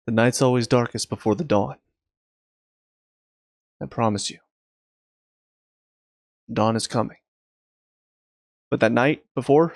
The night's always darkest before the dawn. I promise you. Dawn is coming. But that night before?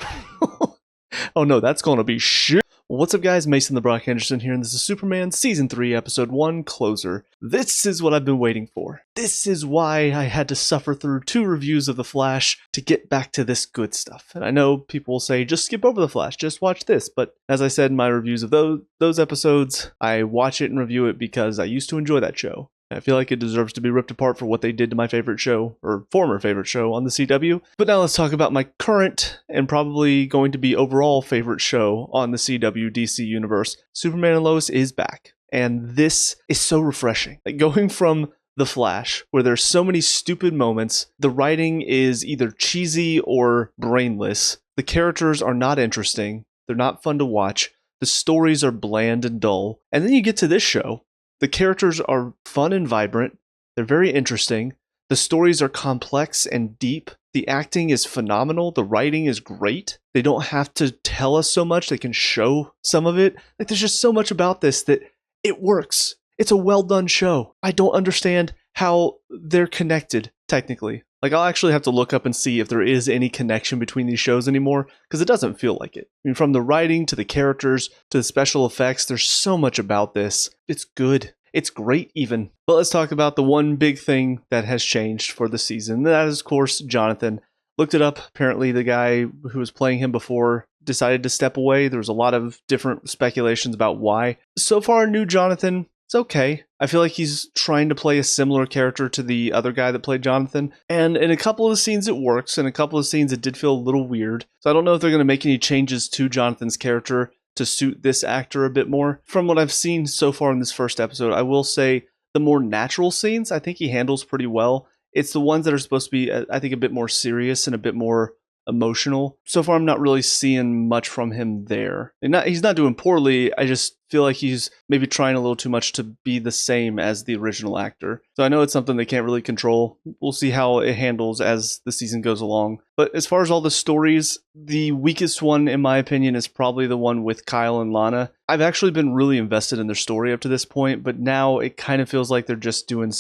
Oh no, that's gonna be shit. What's up guys, Mason the Brock Henderson here, and this is Superman Season 3, Episode 1, Closer. This is what I've been waiting for. This is why I had to suffer through 2 reviews of The Flash to get back to this good stuff. And I know people will say, just skip over The Flash, just watch this. But as I said in my reviews of those episodes, I watch it and review it because I used to enjoy that show. I feel like it deserves to be ripped apart for what they did to my favorite show, or former favorite show on the CW. But now let's talk about my current, and probably going to be overall favorite show on the CW DC universe. Superman and Lois is back. And this is so refreshing. Like going from The Flash, where there's so many stupid moments, the writing is either cheesy or brainless. The characters are not interesting. They're not fun to watch. The stories are bland and dull. And then you get to this show. The characters are fun and vibrant. They're very interesting. The stories are complex and deep. The acting is phenomenal. The writing is great. They don't have to tell us so much. They can show some of it. Like there's just so much about this that it works. It's a well done show. I don't understand how they're connected technically. Like I'll actually have to look up and see if there is any connection between these shows anymore, because it doesn't feel like it. I mean, from the writing to the characters to the special effects, there's so much about this. It's good. It's great even. But let's talk about the one big thing that has changed for the season. That is, of course, Jonathan. Looked it up. Apparently the guy who was playing him before decided to step away. There was a lot of different speculations about why. So far, new Jonathan, it's okay. I feel like he's trying to play a similar character to the other guy that played Jonathan. And in a couple of the scenes it works. In a couple of scenes it did feel a little weird. So I don't know if they're going to make any changes to Jonathan's character to suit this actor a bit more. From what I've seen so far in this first episode, I will say the more natural scenes, I think he handles pretty well. It's the ones that are supposed to be, I think, a bit more serious and a bit more emotional. So far, I'm not really seeing much from him there. And he's not doing poorly, I just feel like he's maybe trying a little too much to be the same as the original actor. So I know it's something they can't really control. We'll see how it handles as the season goes along. But as far as all the stories, the weakest one, in my opinion, is probably the one with Kyle and Lana. I've actually been really invested in their story up to this point, but now it kind of feels like they're just doing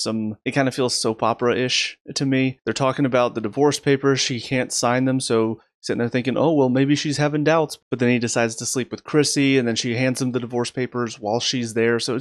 it kind of feels soap opera-ish to me. They're talking about the divorce papers. She can't sign them, so sitting there thinking, oh, well, maybe she's having doubts. But then he decides to sleep with Chrissy, and then she hands him the divorce papers while she's there. So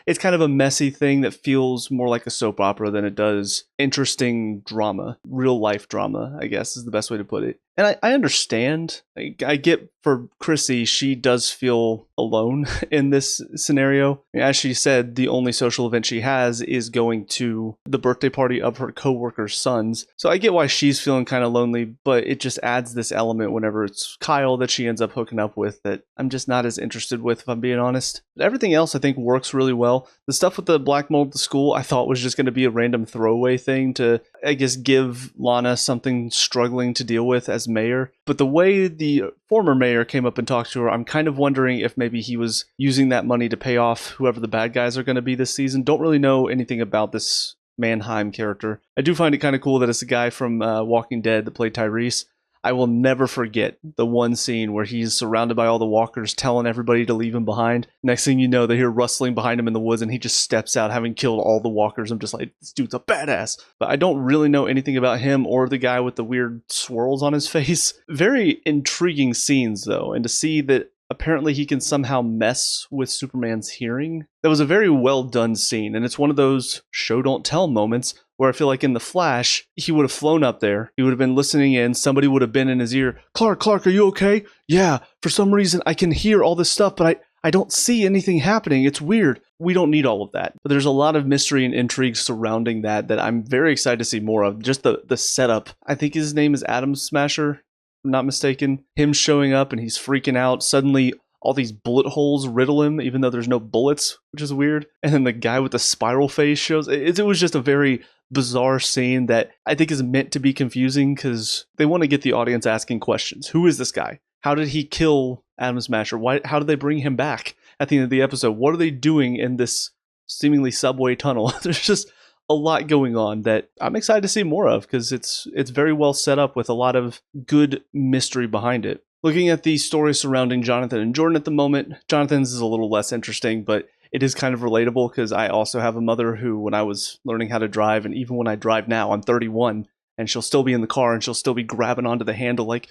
it's kind of a messy thing that feels more like a soap opera than it does interesting drama. Real life drama, I guess, is the best way to put it. And I understand. I get for Chrissy, she does feel alone in this scenario. As she said, the only social event she has is going to the birthday party of her coworker's sons. So I get why she's feeling kind of lonely, but it just adds this element whenever it's Kyle that she ends up hooking up with that I'm just not as interested with, if I'm being honest. But everything else I think works really well. The stuff with the black mold at the school I thought was just going to be a random throwaway thing to, I guess, give Lana something struggling to deal with as mayor. But the way the former mayor came up and talked to her, I'm kind of wondering if maybe he was using that money to pay off whoever the bad guys are going to be this season. Don't really know anything about this Mannheim character. I do find it kind of cool that it's a guy from Walking Dead that played Tyrese. I will never forget the one scene where he's surrounded by all the walkers telling everybody to leave him behind. Next thing you know, they hear rustling behind him in the woods and he just steps out having killed all the walkers. I'm just like, this dude's a badass. But I don't really know anything about him or the guy with the weird swirls on his face. Very intriguing scenes though, and to see that apparently he can somehow mess with Superman's hearing. That was a very well done scene, and it's one of those show don't tell moments where I feel like in The Flash, he would have flown up there, he would have been listening in, somebody would have been in his ear, Clark, are you okay? Yeah, for some reason I can hear all this stuff, but I don't see anything happening. It's weird. We don't need all of that. But there's a lot of mystery and intrigue surrounding that I'm very excited to see more of. Just the setup. I think his name is Atom Smasher, if I'm not mistaken. Him showing up and he's freaking out. Suddenly all these bullet holes riddle him, even though there's no bullets, which is weird. And then the guy with the spiral face shows. It was just a very bizarre scene that I think is meant to be confusing because they want to get the audience asking questions. Who is this guy? How did he kill Atom Smasher? How did they bring him back at the end of the episode? What are they doing in this seemingly subway tunnel? There's just a lot going on that I'm excited to see more of because it's very well set up with a lot of good mystery behind it. Looking at the story surrounding Jonathan and Jordan at the moment, Jonathan's is a little less interesting, but it is kind of relatable because I also have a mother who, when I was learning how to drive, and even when I drive now, I'm 31, and she'll still be in the car and she'll still be grabbing onto the handle like,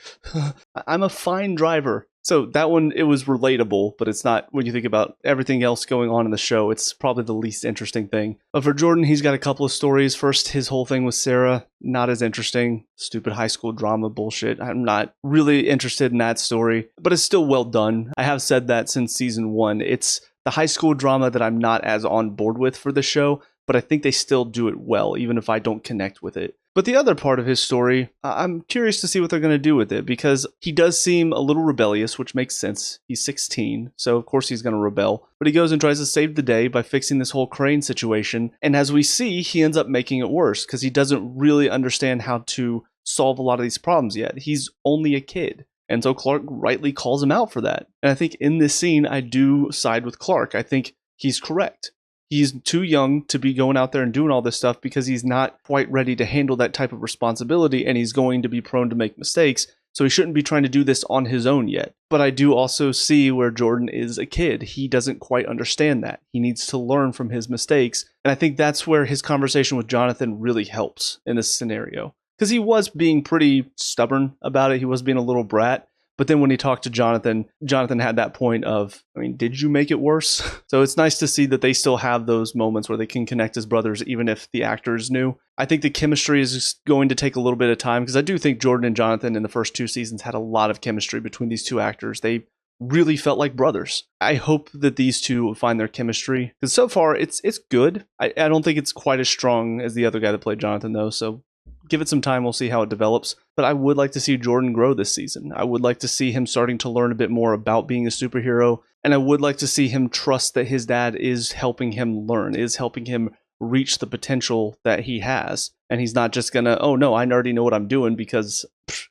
I'm a fine driver. So that one, it was relatable, but it's not, when you think about everything else going on in the show, it's probably the least interesting thing. But for Jordan, he's got a couple of stories. First, his whole thing with Sarah, not as interesting. Stupid high school drama bullshit. I'm not really interested in that story, but it's still well done. I have said that since season 1. It's the high school drama that I'm not as on board with for the show, but I think they still do it well, even if I don't connect with it. But the other part of his story, I'm curious to see what they're going to do with it, because he does seem a little rebellious, which makes sense. He's 16, so of course he's going to rebel. But he goes and tries to save the day by fixing this whole crane situation, and as we see, he ends up making it worse, because he doesn't really understand how to solve a lot of these problems yet. He's only a kid. And so Clark rightly calls him out for that. And I think in this scene, I do side with Clark. I think he's correct. He's too young to be going out there and doing all this stuff because he's not quite ready to handle that type of responsibility, and he's going to be prone to make mistakes. So he shouldn't be trying to do this on his own yet. But I do also see where Jordan is a kid. He doesn't quite understand that. He needs to learn from his mistakes. And I think that's where his conversation with Jonathan really helps in this scenario. Because he was being pretty stubborn about it. He was being a little brat. But then when he talked to Jonathan, Jonathan had that point of, I mean, did you make it worse? So it's nice to see that they still have those moments where they can connect as brothers, even if the actor is new. I think the chemistry is going to take a little bit of time, because I do think Jordan and Jonathan in the first 2 seasons had a lot of chemistry between these 2 actors. They really felt like brothers. I hope that these 2 will find their chemistry, because so far it's good. I don't think it's quite as strong as the other guy that played Jonathan, though, so give it some time, we'll see how it develops. But I would like to see Jordan grow this season. I would like to see him starting to learn a bit more about being a superhero, and I would like to see him trust that his dad is helping him learn, is helping him reach the potential that he has. And he's not just gonna, oh no, I already know what I'm doing because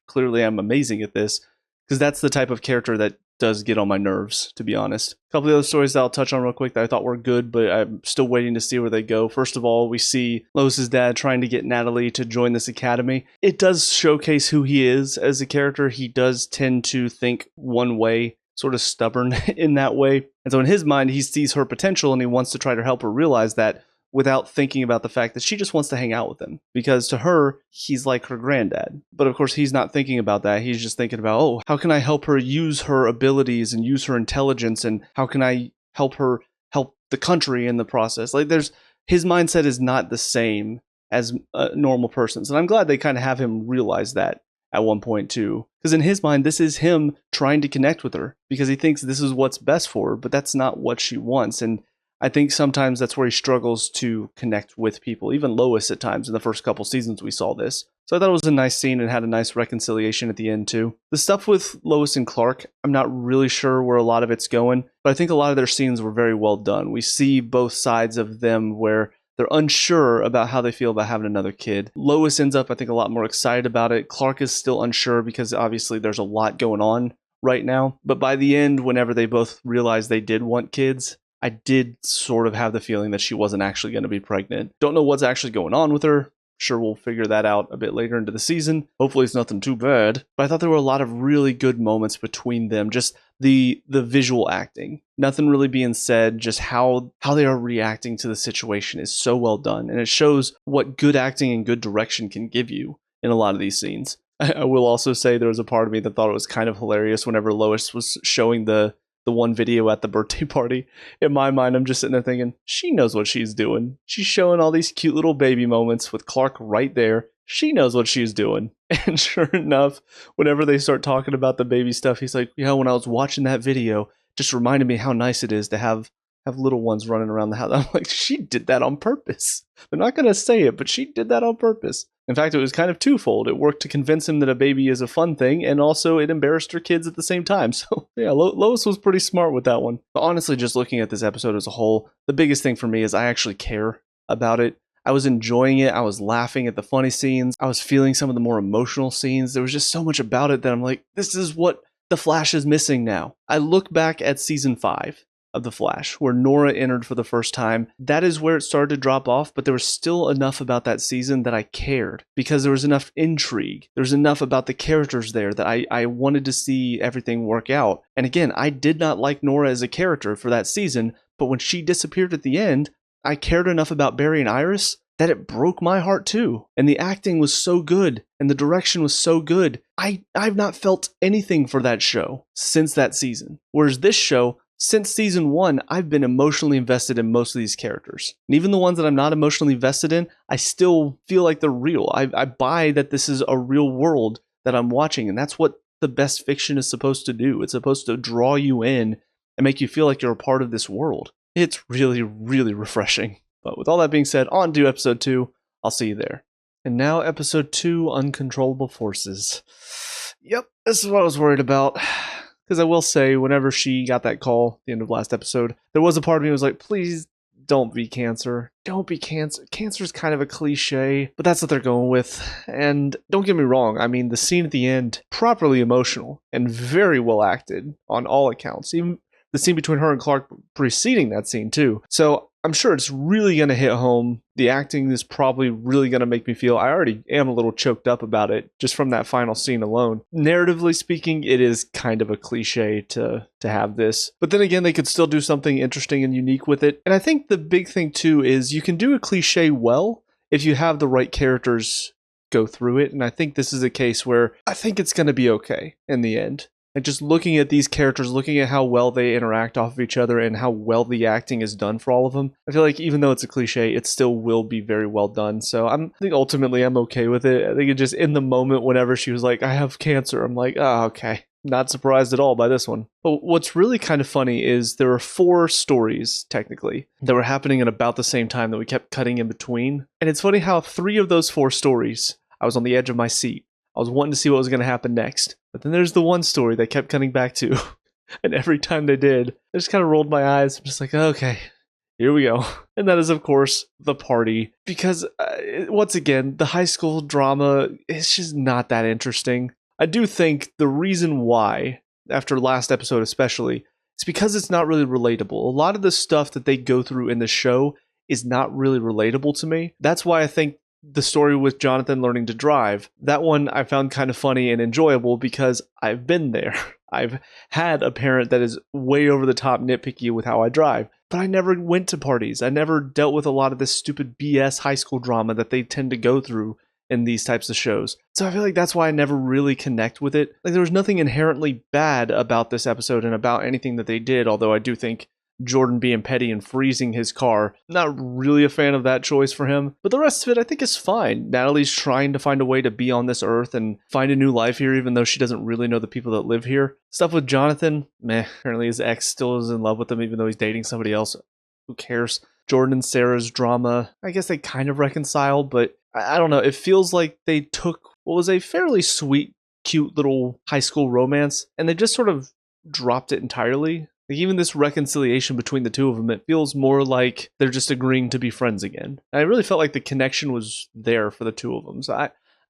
clearly I'm amazing at this. Because that's the type of character that does get on my nerves, to be honest. A couple of other stories that I'll touch on real quick that I thought were good, but I'm still waiting to see where they go. First of all, we see Lois's dad trying to get Natalie to join this academy. It does showcase who he is as a character. He does tend to think one way, sort of stubborn in that way. And so in his mind, he sees her potential and he wants to try to help her realize that, without thinking about the fact that she just wants to hang out with him. Because to her, he's like her granddad. But of course, he's not thinking about that. He's just thinking about, oh, how can I help her use her abilities and use her intelligence? And how can I help her help the country in the process? Like, his mindset is not the same as a normal person's. And I'm glad they kind of have him realize that at one point too. Because in his mind, this is him trying to connect with her because he thinks this is what's best for her, but that's not what she wants. And I think sometimes that's where he struggles to connect with people. Even Lois at times in the first couple seasons we saw this. So I thought it was a nice scene and had a nice reconciliation at the end too. The stuff with Lois and Clark, I'm not really sure where a lot of it's going, but I think a lot of their scenes were very well done. We see both sides of them where they're unsure about how they feel about having another kid. Lois ends up, I think, a lot more excited about it. Clark is still unsure because obviously there's a lot going on right now. But by the end, whenever they both realized they did want kids, I did sort of have the feeling that she wasn't actually going to be pregnant. Don't know what's actually going on with her. Sure, we'll figure that out a bit later into the season. Hopefully it's nothing too bad. But I thought there were a lot of really good moments between them. Just the visual acting. Nothing really being said. Just how they are reacting to the situation is so well done. And it shows what good acting and good direction can give you in a lot of these scenes. I will also say there was a part of me that thought it was kind of hilarious whenever Lois was showing the one video at the birthday party. In my mind, I'm just sitting there thinking, she knows what she's doing. She's showing all these cute little baby moments with Clark right there. She knows what she's doing. And sure enough, whenever they start talking about the baby stuff, he's like, yeah, when I was watching that video, just reminded me how nice it is to have little ones running around the house. I'm like, she did that on purpose. They're not going to say it, but she did that on purpose. In fact, it was kind of twofold. It worked to convince him that a baby is a fun thing, and also it embarrassed her kids at the same time. So yeah, Lois was pretty smart with that one. But honestly, just looking at this episode as a whole, the biggest thing for me is I actually care about it. I was enjoying it. I was laughing at the funny scenes. I was feeling some of the more emotional scenes. There was just so much about it that I'm like, this is what The Flash is missing now. I look back at season 5 of The Flash, where Nora entered for the first time. That is where it started to drop off, but there was still enough about that season that I cared, because there was enough intrigue. There was enough about the characters there that I wanted to see everything work out. And again, I did not like Nora as a character for that season, But when she disappeared at the end, I cared enough about Barry and Iris that it broke my heart too. And the acting was so good, and the direction was so good. I've not felt anything for that show since that season. Whereas this show, since season 1, I've been emotionally invested in most of these characters. And even the ones that I'm not emotionally invested in, I still feel like they're real. I buy that this is a real world that I'm watching, and that's what the best fiction is supposed to do. It's supposed to draw you in and make you feel like you're a part of this world. It's really, really refreshing. But with all that being said, on to episode 2. I'll see you there. And now episode 2, Uncontrollable Forces. Yep, this is what I was worried about. Because I will say, whenever she got that call at the end of last episode, there was a part of me that was like, please don't be Cancer. Don't be Cancer. Cancer's kind of a cliche, but that's what they're going with. And don't get me wrong, I mean, the scene at the end, properly emotional and very well acted on all accounts. Even the scene between her and Clark preceding that scene too. So I'm sure it's really going to hit home. The acting is probably really going to make me feel, I already am a little choked up about it just from that final scene alone. Narratively speaking, it is kind of a cliche to have this. But then again, they could still do something interesting and unique with it. And I think the big thing too is you can do a cliche well if you have the right characters go through it. And I think this is a case where I think it's going to be okay in the end. And just looking at these characters, looking at how well they interact off of each other and how well the acting is done for all of them, I feel like even though it's a cliche, it still will be very well done. So I think ultimately I'm okay with it. I think it just in the moment whenever she was like, I have cancer, I'm like, oh, okay. Not surprised at all by this one. But what's really kind of funny is there are 4 stories, technically, that were happening at about the same time that we kept cutting in between. And it's funny how 3 of those 4 stories, I was on the edge of my seat. I was wanting to see what was going to happen next. But then there's the one story they kept cutting back to. And every time they did, I just kind of rolled my eyes. I'm just like, okay, here we go. And that is, of course, the party. Because, once again, the high school drama is just not that interesting. I do think the reason why, after last episode especially, is because it's not really relatable. A lot of the stuff that they go through in the show is not really relatable to me. That's why I think the story with Jonathan learning to drive, that one I found kind of funny and enjoyable because I've been there. I've had a parent that is way over the top nitpicky with how I drive, but I never went to parties. I never dealt with a lot of this stupid BS high school drama that they tend to go through in these types of shows. So I feel like that's why I never really connect with it. Like there was nothing inherently bad about this episode and about anything that they did, although I do think Jordan being petty and freezing his car, not really a fan of that choice for him. But the rest of it I think is fine. Natalie's trying to find a way to be on this earth and find a new life here, even though she doesn't really know the people that live here. Stuff with Jonathan, meh. Apparently his ex still is in love with him, even though he's dating somebody else. Who cares? Jordan and Sarah's drama, I guess they kind of reconcile, but I don't know. It feels like they took what was a fairly sweet, cute little high school romance, and they just sort of dropped it entirely. Like even this reconciliation between the two of them, it feels more like they're just agreeing to be friends again. And I really felt like the connection was there for the two of them. So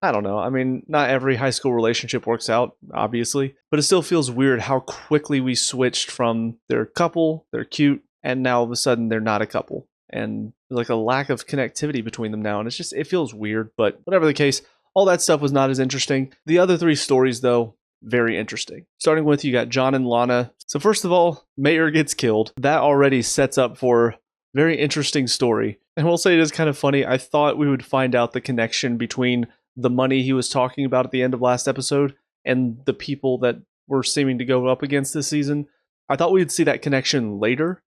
I don't know. I mean, not every high school relationship works out, obviously, but it still feels weird how quickly we switched from they're a couple, they're cute, and now all of a sudden they're not a couple. And there's like a lack of connectivity between them now. And it feels weird, but whatever the case, all that stuff was not as interesting. The other 3 stories, though, very interesting. Starting with, you got John and Lana. So first of all, Mayor gets killed. That already sets up for a very interesting story. And we'll say it is kind of funny. I thought we would find out the connection between the money he was talking about at the end of last episode and the people that were seeming to go up against this season. I thought we'd see that connection later.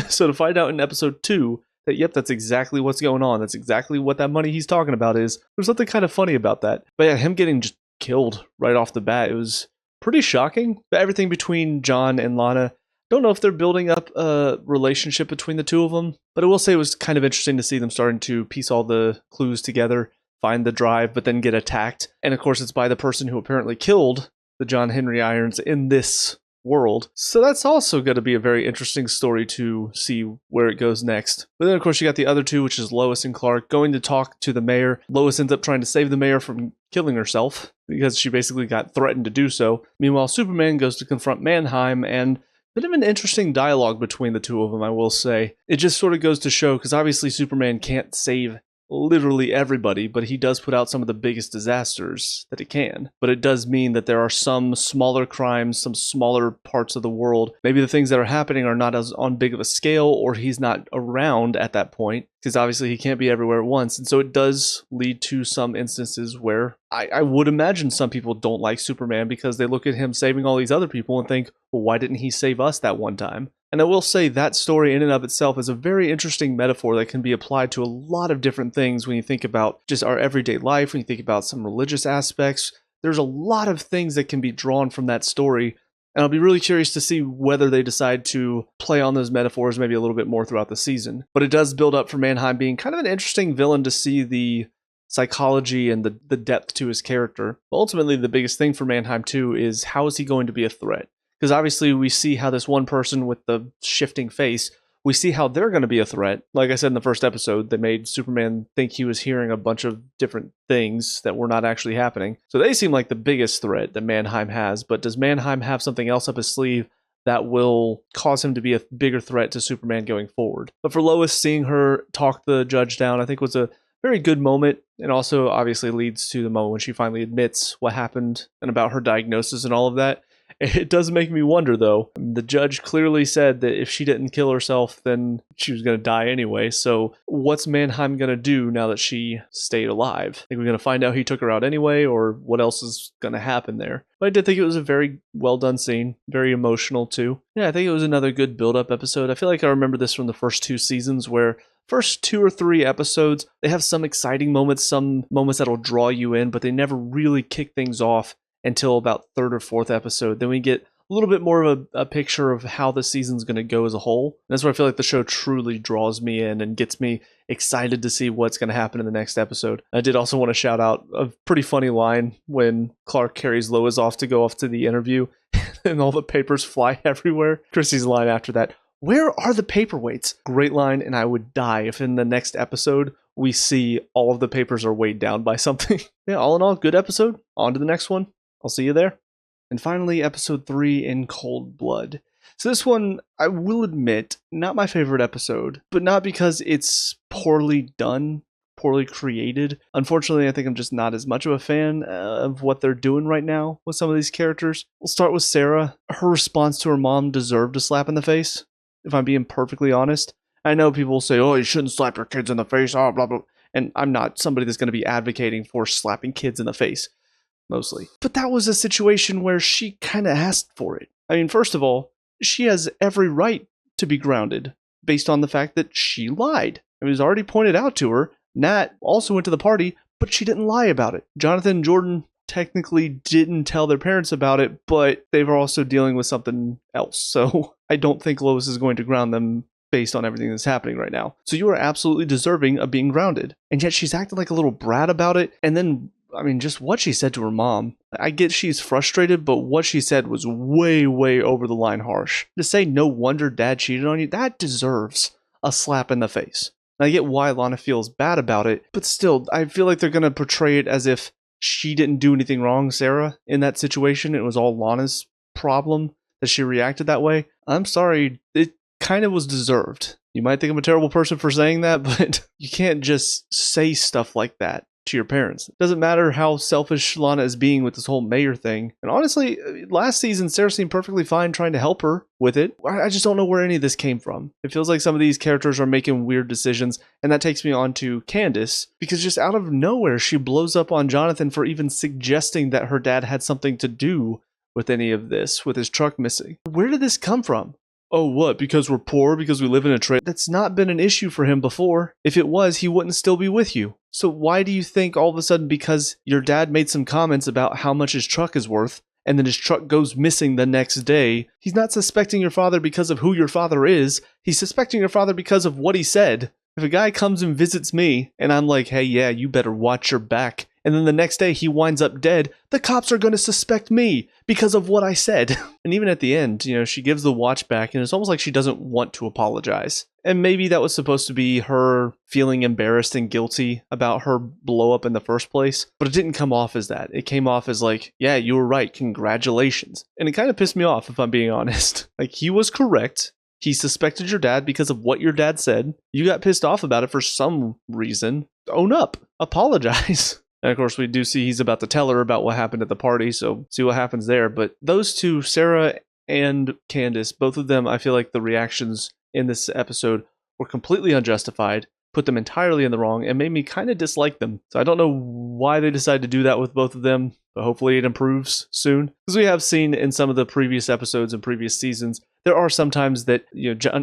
So to find out in episode 2 that, yep, that's exactly what's going on. That's exactly what that money he's talking about is. There's something kind of funny about that. But yeah, him getting just killed right off the bat, it was pretty shocking. But everything between John and Lana, don't know if they're building up a relationship between the two of them, but I will say it was kind of interesting to see them starting to piece all the clues together, find the drive, but then get attacked. And of course, it's by the person who apparently killed the John Henry Irons in this world. So that's also going to be a very interesting story to see where it goes next. But then of course you got the other 2, which is Lois and Clark going to talk to the mayor. Lois ends up trying to save the mayor from killing herself because she basically got threatened to do so. Meanwhile, Superman goes to confront Mannheim, and a bit of an interesting dialogue between the two of them, I will say. It just sort of goes to show, because obviously Superman can't save literally everybody, but he does put out some of the biggest disasters that it can. But it does mean that there are some smaller crimes, some smaller parts of the world. Maybe the things that are happening are not as on big of a scale, or he's not around at that point, because obviously he can't be everywhere at once. And so it does lead to some instances where I would imagine some people don't like Superman because they look at him saving all these other people and think, well, why didn't he save us that one time? And I will say that story in and of itself is a very interesting metaphor that can be applied to a lot of different things when you think about just our everyday life, when you think about some religious aspects. There's a lot of things that can be drawn from that story. And I'll be really curious to see whether they decide to play on those metaphors maybe a little bit more throughout the season. But it does build up for Mannheim being kind of an interesting villain to see the psychology and the depth to his character. But ultimately, the biggest thing for Mannheim too is how is he going to be a threat? Because obviously we see how this one person with the shifting face, we see how they're going to be a threat. Like I said in the first episode, they made Superman think he was hearing a bunch of different things that were not actually happening. So they seem like the biggest threat that Mannheim has. But does Mannheim have something else up his sleeve that will cause him to be a bigger threat to Superman going forward? But for Lois, seeing her talk the judge down, I think was a very good moment. And also obviously leads to the moment when she finally admits what happened and about her diagnosis and all of that. It does make me wonder, though. The judge clearly said that if she didn't kill herself, then she was going to die anyway. So what's Mannheim going to do now that she stayed alive? I think we're going to find out he took her out anyway, or what else is going to happen there. But I did think it was a very well done scene, very emotional too. Yeah, I think it was another good build-up episode. I feel like I remember this from the first two seasons where first 2 or 3 episodes, they have some exciting moments, some moments that'll draw you in, but they never really kick things off until about 3rd or 4th episode. Then we get a little bit more of a picture of how the season's going to go as a whole. And that's where I feel like the show truly draws me in and gets me excited to see what's going to happen in the next episode. I did also want to shout out a pretty funny line when Clark carries Lois off to go off to the interview and all the papers fly everywhere. Chrissy's line after that, "Where are the paperweights?" Great line, and I would die if in the next episode we see all of the papers are weighed down by something. Yeah, all in all, good episode. On to the next one. I'll see you there. And finally, episode 3, In Cold Blood. So this one, I will admit, not my favorite episode, but not because it's poorly done, poorly created. Unfortunately, I think I'm just not as much of a fan of what they're doing right now with some of these characters. We'll start with Sarah. Her response to her mom deserved a slap in the face, if I'm being perfectly honest. I know people will say, oh, you shouldn't slap your kids in the face, oh, blah, blah. And I'm not somebody that's going to be advocating for slapping kids in the face. Mostly. But that was a situation where she kind of asked for it. I mean, first of all, she has every right to be grounded based on the fact that she lied. It was already pointed out to her. Nat also went to the party, but she didn't lie about it. Jonathan and Jordan technically didn't tell their parents about it, but they were also dealing with something else. So I don't think Lois is going to ground them based on everything that's happening right now. So you are absolutely deserving of being grounded. And yet she's acting like a little brat about it. And then I mean, just what she said to her mom. I get she's frustrated, but what she said was way, way over the line harsh. To say no wonder dad cheated on you, that deserves a slap in the face. And I get why Lana feels bad about it, but still, I feel like they're going to portray it as if she didn't do anything wrong, Sarah, in that situation. It was all Lana's problem that she reacted that way. I'm sorry, it kind of was deserved. You might think I'm a terrible person for saying that, but you can't just say stuff like that to your parents. It doesn't matter how selfish Lana is being with this whole mayor thing. And honestly, last season, Sarah seemed perfectly fine trying to help her with it. I just don't know where any of this came from. It feels like some of these characters are making weird decisions, and that takes me on to Candace, because just out of nowhere, she blows up on Jonathan for even suggesting that her dad had something to do with any of this, with his truck missing. Where did this come from? Oh, what? Because we're poor? Because we live in a trailer? That's not been an issue for him before. If it was, he wouldn't still be with you. So why do you think all of a sudden because your dad made some comments about how much his truck is worth, and then his truck goes missing the next day, he's not suspecting your father because of who your father is. He's suspecting your father because of what he said. If a guy comes and visits me, and I'm like, hey, yeah, you better watch your back, and then the next day he winds up dead, the cops are going to suspect me because of what I said. And even at the end, she gives the watch back, and it's almost like she doesn't want to apologize. And maybe that was supposed to be her feeling embarrassed and guilty about her blow up in the first place, but it didn't come off as that. It came off as like, yeah, you were right, congratulations. And it kind of pissed me off, if I'm being honest. Like, he was correct. He suspected your dad because of what your dad said. You got pissed off about it for some reason. Own up. Apologize. And of course, we do see he's about to tell her about what happened at the party, so see what happens there. But those two, Sarah and Candace, both of them, I feel like the reactions in this episode were completely unjustified, put them entirely in the wrong, and made me kind of dislike them. So I don't know why they decided to do that with both of them, but hopefully it improves soon. Because we have seen in some of the previous episodes and previous seasons, there are some times that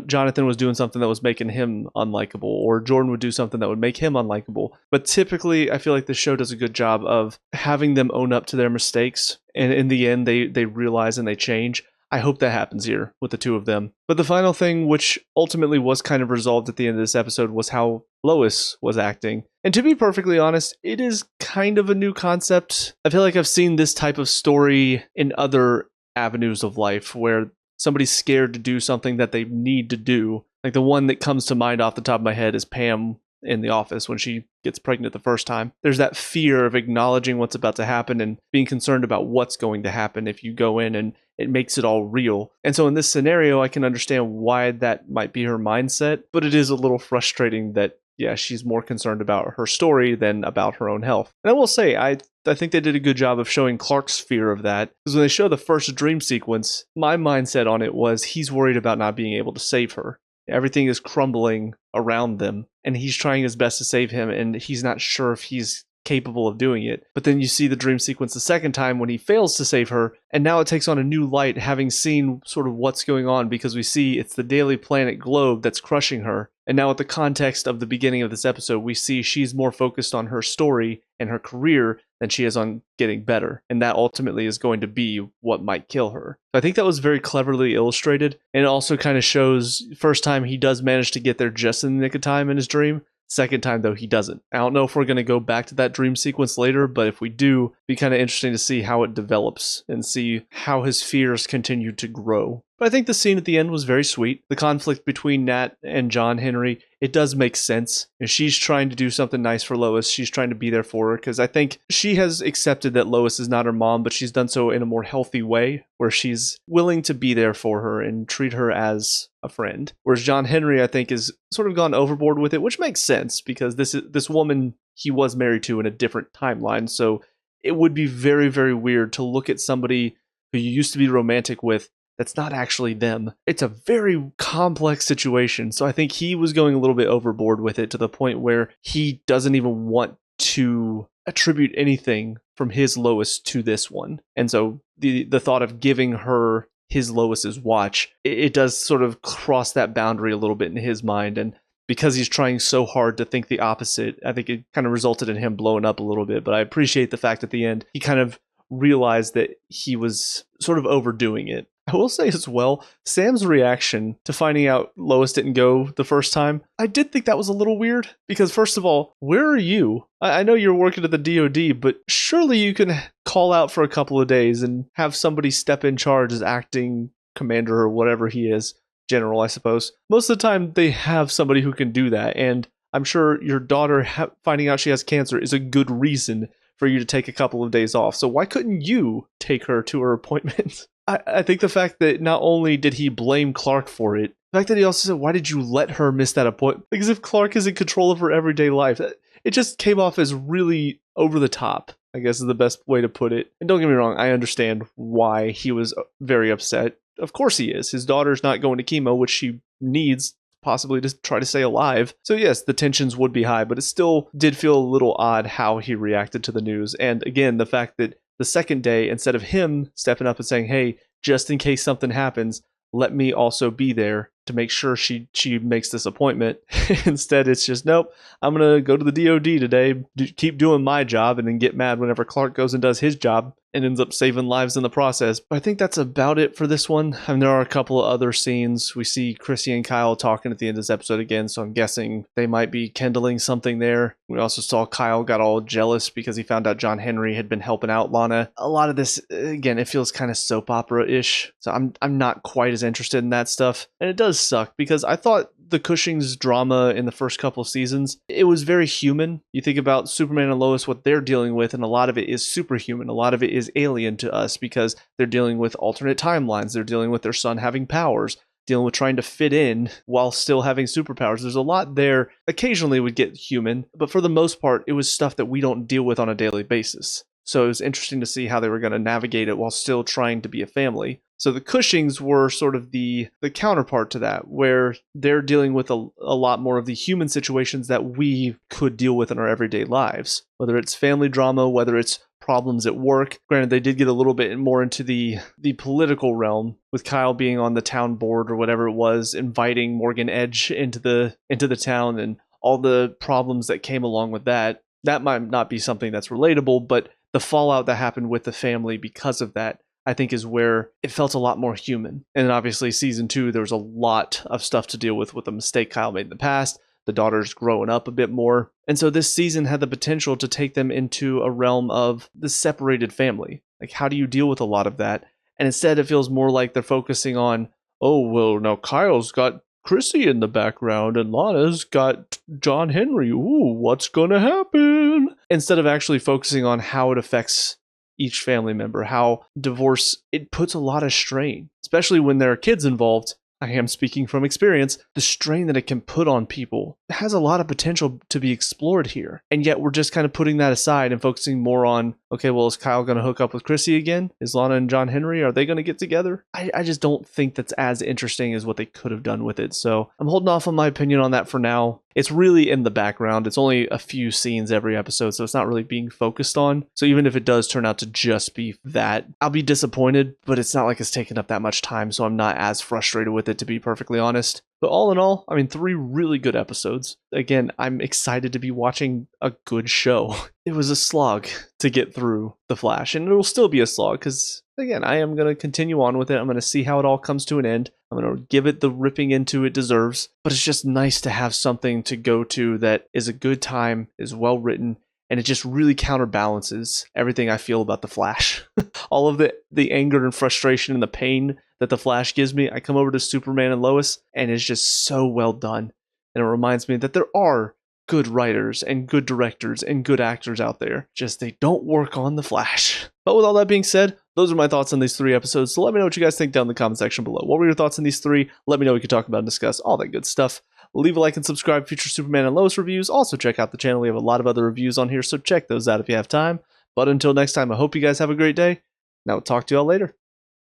Jonathan was doing something that was making him unlikable, or Jordan would do something that would make him unlikable. But typically, I feel like the show does a good job of having them own up to their mistakes, and in the end, they realize and they change. I hope that happens here with the two of them. But the final thing, which ultimately was kind of resolved at the end of this episode, was how Lois was acting. And to be perfectly honest, it is kind of a new concept. I feel like I've seen this type of story in other avenues of life where somebody's scared to do something that they need to do. Like the one that comes to mind off the top of my head is Pam in The Office when she gets pregnant the first time. There's that fear of acknowledging what's about to happen and being concerned about what's going to happen if you go in and it makes it all real. And so in this scenario, I can understand why that might be her mindset, but it is a little frustrating that, yeah, she's more concerned about her story than about her own health. And I will say, I think they did a good job of showing Clark's fear of that. Because when they show the first dream sequence, my mindset on it was he's worried about not being able to save her. Everything is crumbling around them, and he's trying his best to save him, and he's not sure if he's capable of doing it. But then you see the dream sequence the second time when he fails to save her, and now it takes on a new light, having seen sort of what's going on, because we see it's the Daily Planet globe that's crushing her. And now with the context of the beginning of this episode, we see she's more focused on her story and her career than she is on getting better. And that ultimately is going to be what might kill her. So I think that was very cleverly illustrated. And it also kind of shows, first time he does manage to get there just in the nick of time in his dream. Second time, though, he doesn't. I don't know if we're going to go back to that dream sequence later, but if we do, it'd be kind of interesting to see how it develops and see how his fears continue to grow. But I think the scene at the end was very sweet. The conflict between Nat and John Henry, it does make sense. And she's trying to do something nice for Lois. She's trying to be there for her because I think she has accepted that Lois is not her mom, but she's done so in a more healthy way where she's willing to be there for her and treat her as a friend. Whereas John Henry, I think, is sort of gone overboard with it, which makes sense because this woman he was married to in a different timeline. So it would be very, very weird to look at somebody who you used to be romantic with that's not actually them. It's a very complex situation. So I think he was going a little bit overboard with it to the point where he doesn't even want to attribute anything from his Lois to this one. And so the thought of giving her his Lois's watch, it does sort of cross that boundary a little bit in his mind. And because he's trying so hard to think the opposite, I think it kind of resulted in him blowing up a little bit. But I appreciate the fact at the end, he kind of realized that he was sort of overdoing it. I will say as well, Sam's reaction to finding out Lois didn't go the first time, I did think that was a little weird. Because first of all, where are you? I know you're working at the DoD, but surely you can call out for a couple of days and have somebody step in charge as acting commander or whatever he is. General, I suppose. Most of the time, they have somebody who can do that. And I'm sure your daughter finding out she has cancer is a good reason for you to take a couple of days off. So why couldn't you take her to her appointment? I think the fact that not only did he blame Clark for it, the fact that he also said, why did you let her miss that appointment? Because if Clark is in control of her everyday life, it just came off as really over the top, I guess is the best way to put it. And don't get me wrong, I understand why he was very upset. Of course he is. His daughter's not going to chemo, which she needs possibly to try to stay alive. So yes, the tensions would be high, but it still did feel a little odd how he reacted to the news. And again, the fact that the second day, instead of him stepping up and saying, hey, just in case something happens, let me also be there to make sure she makes this appointment. Instead, it's just, nope, I'm going to go to the DOD today, keep doing my job, and then get mad whenever Clark goes and does his job and ends up saving lives in the process. But I think that's about it for this one. I mean, there are a couple of other scenes. We see Chrissy and Kyle talking at the end of this episode again, so I'm guessing they might be kindling something there. We also saw Kyle got all jealous because he found out John Henry had been helping out Lana. A lot of this, again, it feels kind of soap opera-ish, so I'm not quite as interested in that stuff. And it does suck because I thought the Cushing's drama in the first couple of seasons, it was very human. You think about Superman and Lois, what they're dealing with, and a lot of it is superhuman. A lot of it is alien to us because they're dealing with alternate timelines. They're dealing with their son having powers. dealing with trying to fit in while still having superpowers. There's a lot there. Occasionally would get human, but for the most part, it was stuff that we don't deal with on a daily basis. So it was interesting to see how they were going to navigate it while still trying to be a family. So the Cushings were sort of the counterpart to that, where they're dealing with a lot more of the human situations that we could deal with in our everyday lives, whether it's family drama, whether it's problems at work. Granted, they did get a little bit more into the political realm, with Kyle being on the town board or whatever it was, inviting Morgan Edge into the town and all the problems that came along with that. That might not be something that's relatable, but the fallout that happened with the family because of that, I think, is where it felt a lot more human. And then obviously season 2, there was a lot of stuff to deal with the mistake Kyle made in the past. The daughter's growing up a bit more. And so this season had the potential to take them into a realm of the separated family. Like, how do you deal with a lot of that? And instead, it feels more like they're focusing on, oh, well, now Kyle's got Chrissy in the background and Lana's got John Henry. Ooh, what's going to happen? Instead of actually focusing on how it affects each family member, how divorce, it puts a lot of strain, especially when there are kids involved. I am speaking from experience. The strain that it can put on people has a lot of potential to be explored here. And yet we're just kind of putting that aside and focusing more on, okay, well, is Kyle going to hook up with Chrissy again? Is Lana and John Henry, are they going to get together? I just don't think that's as interesting as what they could have done with it. So I'm holding off on my opinion on that for now. It's really in the background. It's only a few scenes every episode, so it's not really being focused on. So even if it does turn out to just be that, I'll be disappointed, but it's not like it's taken up that much time, so I'm not as frustrated with it, to be perfectly honest. But all in all, I mean, 3 really good episodes. Again, I'm excited to be watching a good show. It was a slog to get through The Flash, and it will still be a slog because, again, I am going to continue on with it. I'm going to see how it all comes to an end. I'm going to give it the ripping into it deserves, but it's just nice to have something to go to that is a good time, is well written, and it just really counterbalances everything I feel about The Flash. All of the anger and frustration and the pain that The Flash gives me, I come over to Superman and Lois, and it's just so well done. And it reminds me that there are good writers and good directors and good actors out there, just they don't work on The Flash. But with all that being said, those are my thoughts on these 3 episodes, so let me know what you guys think down in the comment section below. What were your thoughts on these 3? Let me know, we can talk about and discuss all that good stuff. Leave a like and subscribe for future Superman and Lois reviews. Also check out the channel, we have a lot of other reviews on here, so check those out if you have time. But until next time, I hope you guys have a great day, and I will talk to y'all later.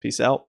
Peace out.